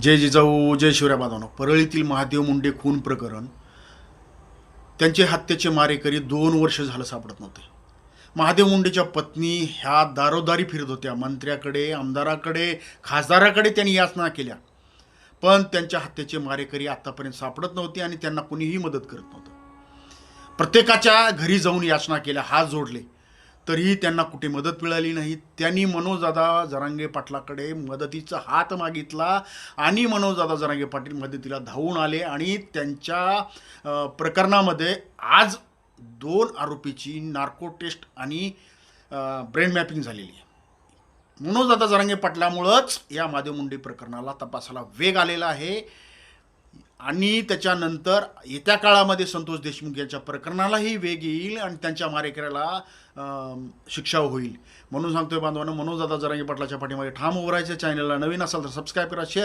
जय जिजाऊ जय शिवराय बांधवांनो, परळीतील महादेव मुंडे खून प्रकरण, त्यांचे हत्येचे मारेकरी 2 वर्ष झालं सापडत नव्हते. महादेव मुंडेच्या पत्नी ह्या दारोदारी फिरत होत्या. मंत्र्याकडे, आमदाराकडे, खासदाराकडे त्यांनी याचना केल्या, पण त्यांच्या हत्येचे मारेकरी आतापर्यंत सापडत नव्हते आणि त्यांना कोणीही मदत करत नव्हतं. प्रत्येकाच्या घरी जाऊन याचना केल्या, हात जोडले, तरीही त्यांना कुठे मदत मिळाली नाही. त्यांनी मनोजदादा जरांगे पाटलाकडे मदतीचा हात मागितला आणि मनोजदादा जरांगे पाटील मदतीला धावून आले आणि त्यांच्या प्रकरणामध्ये आज 2 आरोपीची नार्को टेस्ट आणि ब्रेन मॅपिंग झालेली आहे. मनोजदादा जरांगे पाटलामुळंच या महादेव मुंडे प्रकरणाला तपासाला वेग आलेला आहे आणि त्याच्यानंतर येत्या काळामध्ये संतोष देशमुख यांच्या प्रकरणालाही वेग येईल आणि त्यांच्या मारेकऱ्याला शिक्षा होईल. म्हणून सांगतोय बांधवांनो, मनोजदादा जरांगे पाटलाच्या पाठीमागे ठाम उभं राहायचं. चॅनलला नवीन असाल तर सबस्क्राईब करा, शेअर